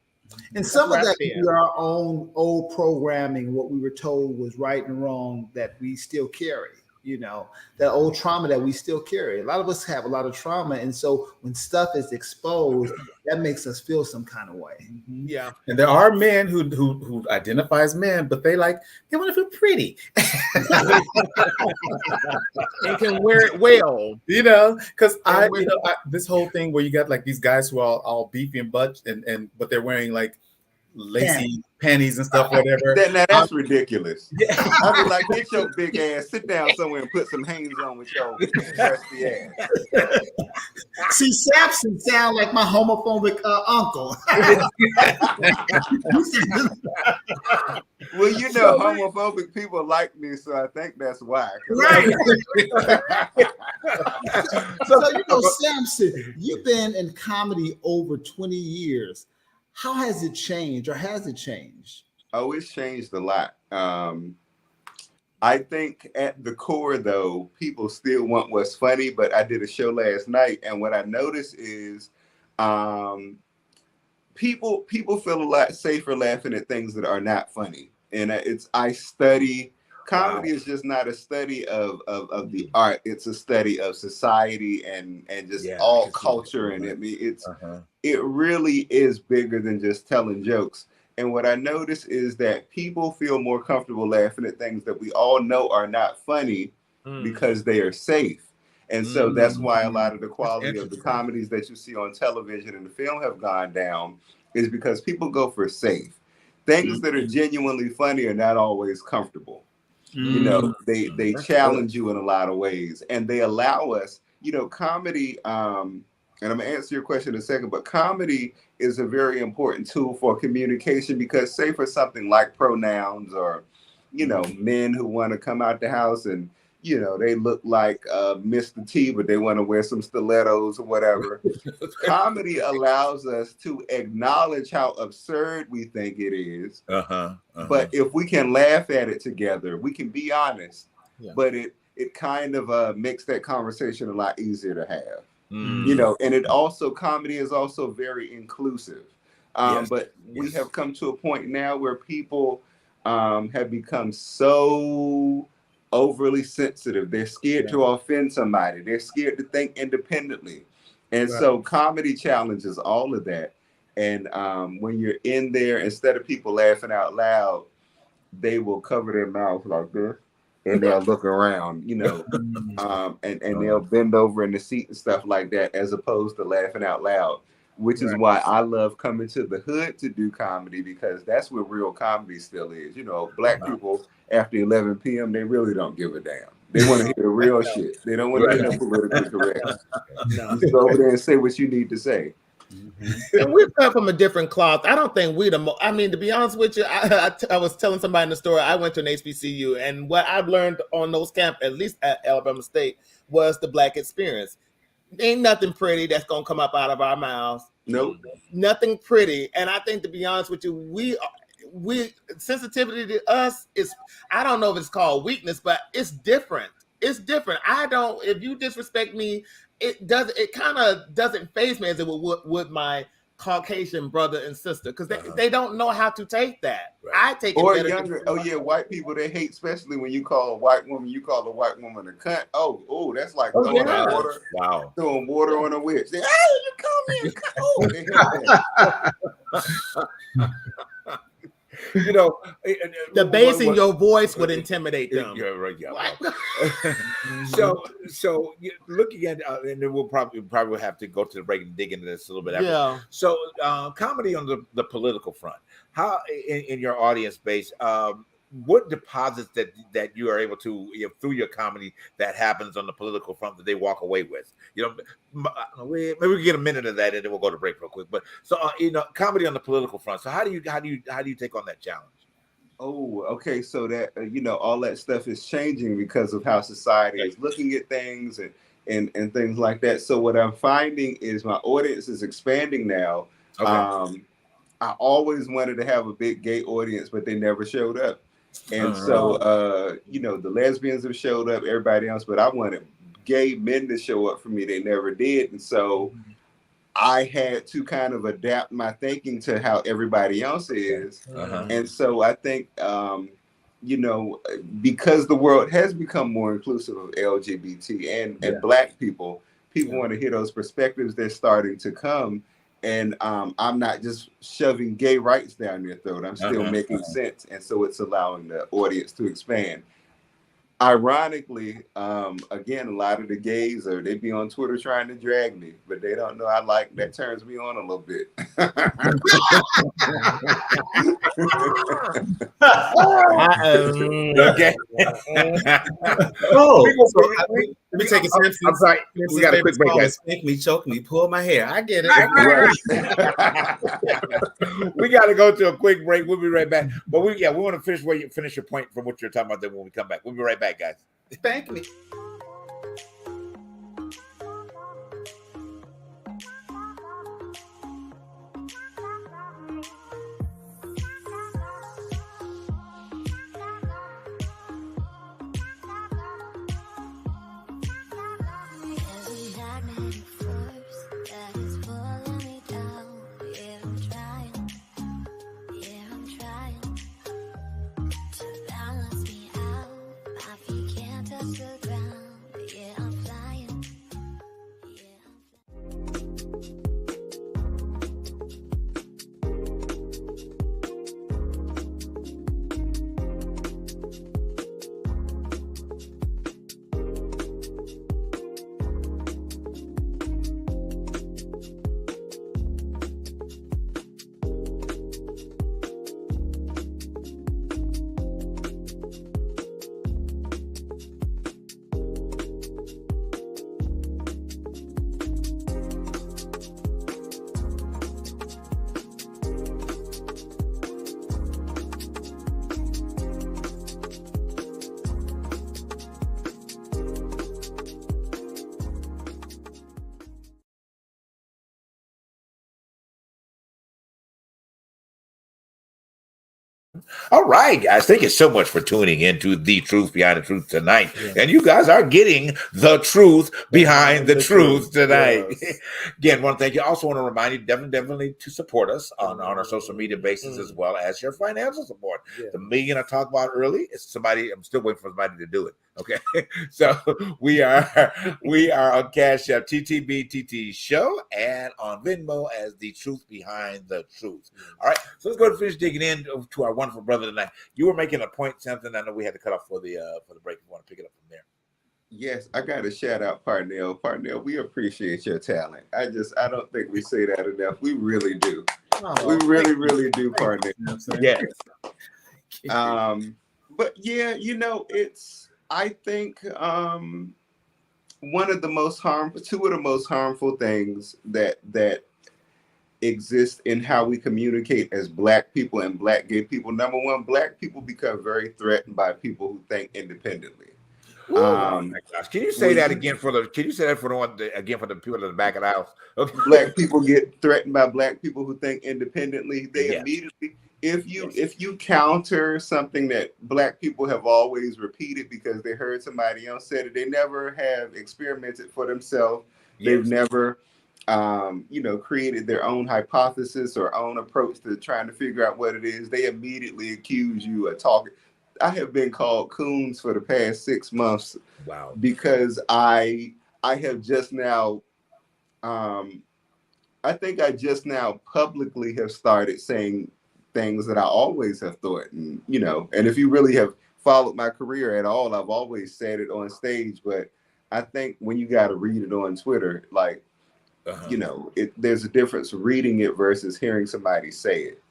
And some of that could be our own old programming, what we were told was right and wrong, that we still carry, that old trauma that we still carry. A lot of us have a lot of trauma. And so when stuff is exposed, that makes us feel some kind of way. Yeah. And there are men who identify as men, but they want to feel pretty. And can wear it well. Because this whole thing where you got like these guys who are all beefy and butt but they're wearing like lacy panties and stuff, whatever. That's ridiculous. Yeah. I mean, like, get your big ass, sit down somewhere and put some hands on with your rusty ass. See, Sampson sound like my homophobic uncle. Well, homophobic people like me, so I think that's why. Right. So, Sampson, you've been in comedy over 20 years. How has it changed, or has it changed? Oh, it's changed a lot. I think at the core, though, people still want what's funny, but I did a show last night, and what I noticed is people feel a lot safer laughing at things that are not funny. And I study, comedy is just not a study of the art, it's a study of society and just all culture. And it really is bigger than just telling jokes. And what I notice is that people feel more comfortable laughing at things that we all know are not funny because they are safe. And so that's why a lot of the quality of the comedies that you see on television and the film have gone down, is because people go for safe. Things that are genuinely funny are not always comfortable. They challenge you in a lot of ways, and they allow us, comedy, and I'm gonna answer your question in a second, but comedy is a very important tool for communication, because say for something like pronouns, or, men who want to come out the house and, they look like Mr. T, but they want to wear some stilettos or whatever. Comedy allows us to acknowledge how absurd we think it is. But if we can laugh at it together, we can be honest. But it kind of makes that conversation a lot easier to have. And it also, comedy is also very inclusive. But we have come to a point now where people have become so overly sensitive. They're scared to offend somebody. They're scared to think independently. And so comedy challenges all of that. And when you're in there, instead of people laughing out loud, they will cover their mouth like this, and they'll look around, and they'll bend over in the seat and stuff like that, as opposed to laughing out loud, which is why I love coming to the hood to do comedy, because that's where real comedy still is. Black people after 11 p.m., they really don't give a damn. They want to hear the real shit. They don't want to hear no politically correct. Just go over there and say what you need to say. And we come from a different cloth. I don't think to be honest with you, I was telling somebody in the store, I went to an HBCU, and what I've learned on those camps, at least at Alabama State, was the Black experience. Ain't nothing pretty that's gonna come up out of our mouths. Nope. Nothing pretty. And I think, to be honest with you, sensitivity to us is, I don't know if it's called weakness, but it's different. It's different. If you disrespect me, it kind of doesn't faze me as it would my Caucasian brother and sister, because they don't know how to take that. Right. I take it or better. Younger. Oh yeah, white people, they hate, especially when you call a white woman a cunt. Oh, that's like throwing water. Wow, throwing water on a witch. Hey, you call me a cunt. Oh, they hate that. You know, the bass in your voice would intimidate them. Yeah, right. Yeah. so looking at, and then we'll probably have to go to the break and dig into this a little bit. After. Yeah. So comedy on the political front. How in your audience base? What deposits that you are able to, through your comedy, that happens on the political front that they walk away with? Maybe we get a minute of that and then we'll go to break real quick. But so comedy on the political front. So how do you take on that challenge? Oh, okay. So that all that stuff is changing because of how society is looking at things and things like that. So what I'm finding is my audience is expanding now. Okay. I always wanted to have a big gay audience, but they never showed up. And so, the lesbians have showed up, everybody else, but I wanted gay men to show up for me. They never did. And so I had to kind of adapt my thinking to how everybody else is. And so I think, because the world has become more inclusive of LGBT and Black people want to hear those perspectives. They're starting to come. And I'm not just shoving gay rights down their throat. I'm still making sense. And so it's allowing the audience to expand. Ironically, again, a lot of the gays they be on Twitter trying to drag me, but they don't know that turns me on a little bit. Okay. Let me take a Sampson. I'm sorry. We got a quick break, guys. Spank me, choke me, pull my hair. I get it. We got to go to a quick break. We'll be right back. But we want to finish your point from what you're talking about. Then when we come back, we'll be right back, guys. Spank me. All right, guys. Thank you so much for tuning into The Truth Behind the Truth tonight. Yeah. And you guys are getting the truth behind the truth tonight. Yes. Again, I want to thank you. Also want to remind you definitely to support us on our social media basis as well as your financial support. Yeah. The million I talked about early is somebody, I'm still waiting for somebody to do it. Okay. So we are on Cash App, TTBTT Show, and on Venmo as The Truth Behind the Truth. All right. So let's go and finish digging in to our wonderful brother tonight. You were making a point, something I know we had to cut off for the break. You want to pick it up from there? Yes, I got to shout out Parnell. Parnell, we appreciate your talent. I don't think we say that enough. We really do. We really do, Parnell. Yes. But yeah, I think two of the most harmful things that exist in how we communicate as Black people and Black gay people. Number one, Black people become very threatened by people who think independently. Oh my gosh. Can you say that again for the people in the back of the house? Okay. Black people get threatened by Black people who think independently. They if you counter something that Black people have always repeated because they heard somebody else said it, they never have experimented for themselves. They've never created their own hypothesis or own approach to trying to figure out what it is. They immediately accuse you of talking. I have been called coons for the past 6 months. Wow. Because I have just now I think I just now publicly have started saying things that I always have thought. And and if you really have followed my career at all, I've always said it on stage, but I think when you got to read it on Twitter, like there's a difference reading it versus hearing somebody say it.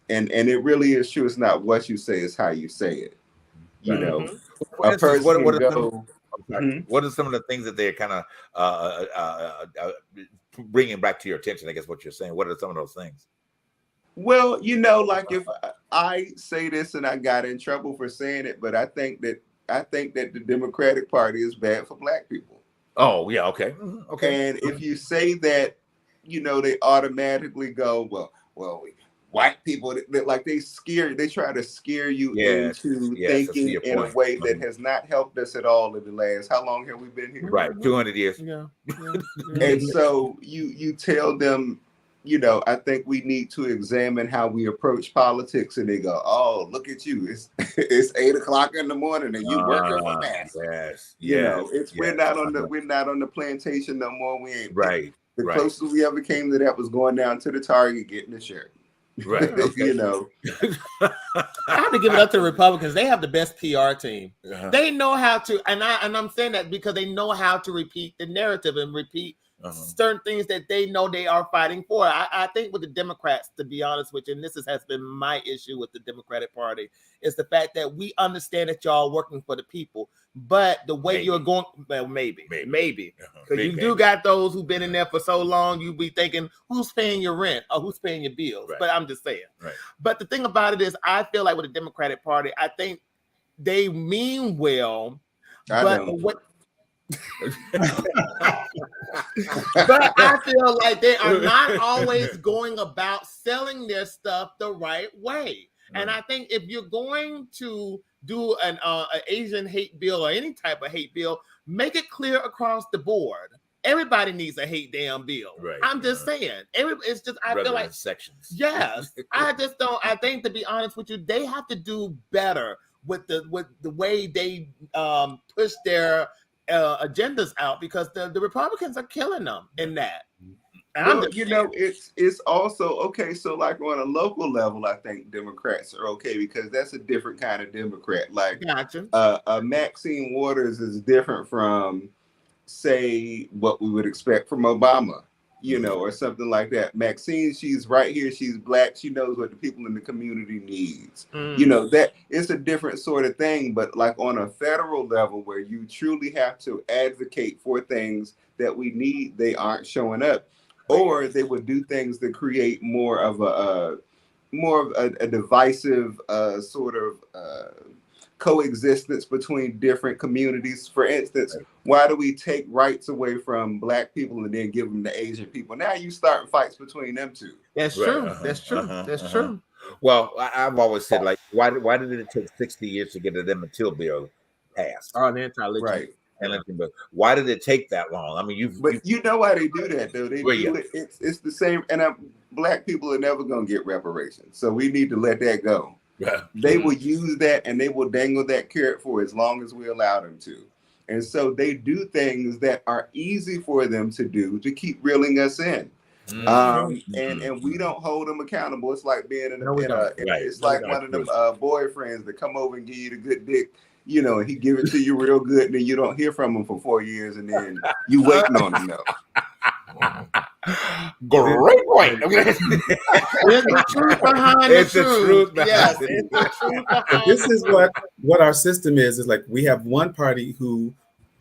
And it really is true. It's not what you say, it's how you say it. A person what are some of the things that they're kind of bringing back to your attention? I guess what you're saying. What are some of those things? Well, like if I say this and I got in trouble for saying it, but I think that the Democratic Party is bad for Black people. Oh yeah, okay, okay. And if you say that, they automatically go, well, white people, they try to scare you into thinking in a way that has not helped us at all in the last, how long have we been here? Right, 200 years. Yeah. And so you tell them, I think we need to examine how we approach politics, and they go, oh, look at you, it's 8 o'clock in the morning and you working for that. We're not on the plantation no more. We ain't the closest we ever came to that was going down to the Target getting a shirt. Right. Okay. I have to give it up to the Republicans. They have the best PR team. They know how to, and I'm saying that because they know how to repeat the narrative and repeat certain things that they know they are fighting for. I think with the Democrats, to be honest with you, and this has been my issue with the Democratic Party, is the fact that we understand that y'all are working for the people, but the way you're going, well, maybe, because you do got those who've been in there for so long, you be thinking, who's paying your rent or who's paying your bills? But I'm just saying. But the thing about it is, I feel like with the Democratic Party, I think they mean well, but I feel like they are not always going about selling their stuff the right way. And I think if you're going to do an Asian hate bill or any type of hate bill, make it clear across the board. Everybody needs a hate damn bill. I'm just saying. It's just I feel like sections. Yes, I just don't. I think, to be honest with you, they have to do better with the way they push their agendas out, because the Republicans are killing them in that. Well, it's also okay. So, like on a local level, I think Democrats are okay because that's a different kind of Democrat. Like, Maxine Waters is different from, say, what we would expect from Obama, or something like that. Maxine, she's right here. She's Black. She knows what the people in the community needs. That it's a different sort of thing. But like on a federal level, where you truly have to advocate for things that we need, they aren't showing up. Or they would do things that create more of a divisive sort of coexistence between different communities. For instance, why do we take rights away from Black people and then give them to Asian people? Now you start fights between them two. That's true. That's true. That's true. Well, I've always said, like, why did it take 60 years to get the Emmett Till bill passed? Oh, the anti-lynching. Right. But why did it take that long? I mean, you know why they do that, though. They do it. It's the same. And Black people are never going to get reparations, so we need to let that go. They will use that, and they will dangle that carrot for as long as we allow them to. And so they do things that are easy for them to do to keep reeling us in. And we don't hold them accountable. It's like being it's like one of them boyfriends that come over and give you the good dick. And he give it to you real good, and then you don't hear from him for 4 years, and then you waiting on him though. Great point. It's the truth behind the truth. Yes, it's the truth behind. This is what our system is like we have one party who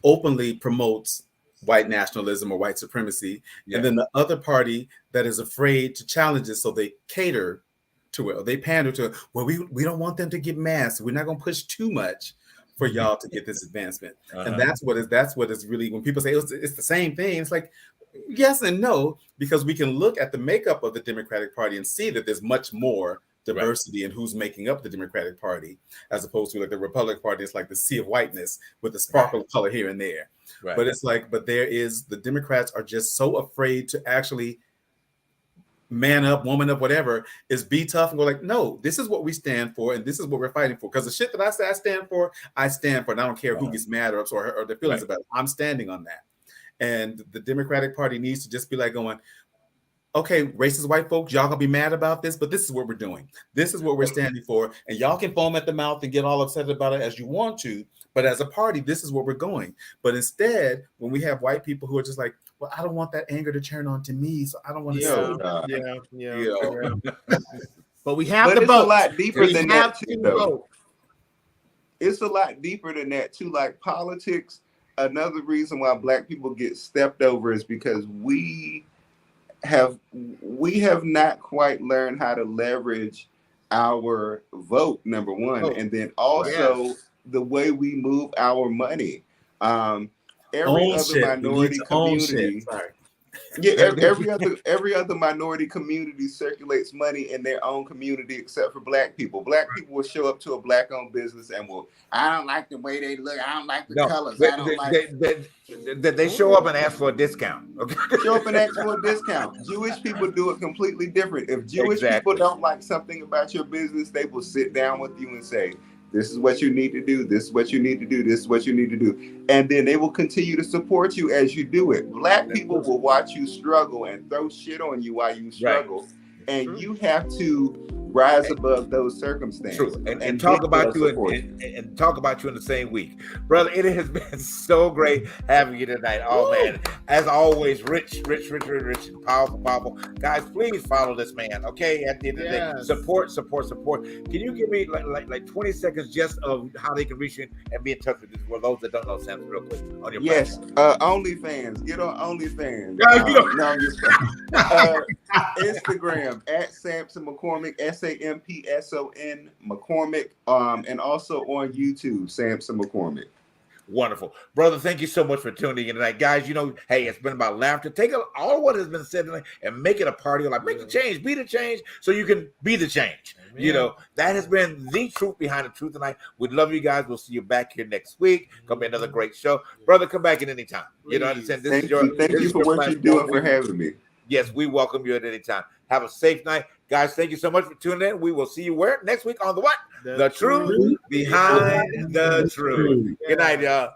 openly promotes white nationalism or white supremacy, and then the other party that is afraid to challenge it, so they cater to it, or they pander to it. Well, we don't want them to get mad, so we're not going to push too much. for y'all to get this advancement. And that's what is really, when people say it's the same thing, it's like, yes and no, because we can look at the makeup of the Democratic Party and see that there's much more diversity in who's making up the Democratic Party, as opposed to like the Republican Party. It's like the sea of whiteness with a sparkle of color here and there. But it's like, but the Democrats are just so afraid to actually man up, woman up, whatever, is be tough and go like, no, this is what we stand for, and this is what we're fighting for. Because the shit that I say I stand for, and I don't care who gets mad or their feelings about it. I'm standing on that. And the Democratic Party needs to just be like going, okay, racist white folks, y'all gonna be mad about this, but this is what we're doing. This is what we're standing for. And y'all can foam at the mouth and get all upset about it as you want to. But as a party, this is where we're going. But instead, when we have white people who are just like, well, I don't want that anger to turn on to me, so I don't want to But we have but to it's vote. a lot deeper than that too, though. It's a lot deeper than that too. Like politics, another reason why Black people get stepped over is because we have not quite learned how to leverage our vote, number one, and then also the way we move our money. Every other minority community, every other minority community circulates money in their own community except for Black people. Black people will show up to a Black-owned business and I don't like the way they look. I don't like the colors. They show up and ask for a discount. Okay? Show up and ask for a discount. Jewish people do it completely different. If Jewish people don't like something about your business, they will sit down with you and say, this is what you need to do. This is what you need to do. This is what you need to do. And then they will continue to support you as you do it. Black people will watch you struggle and throw shit on you while you struggle. And you have to rise above those circumstances. True. And talk about you and talk about you in the same week. Brother, it has been so great having you tonight. Oh man, as always, rich, and powerful. Guys, please follow this man. Okay, at the end of the day, support. Can you give me like 20 seconds just of how they can reach you and be in touch with you for those that don't know Sampson real quick on your platform? OnlyFans. Get on OnlyFans. Instagram at Sampson McCormick, SAMPSON McCormick, and also on YouTube, Sampson McCormick. Wonderful. Brother, thank you so much for tuning in tonight. Guys, hey, it's been about laughter. Take all what has been said tonight and make it a party. Like, make the change, be the change, so you can be the change. Amen. That has been the truth behind the truth tonight. We love you guys. We'll see you back here next week. Gonna be another great show. Brother, come back at any time. Understand? Thank you for what you're doing for having me. Yes, we welcome you at any time. Have a safe night. Guys, thank you so much for tuning in. We will see you next week on the what? The truth behind the truth. Good night, y'all.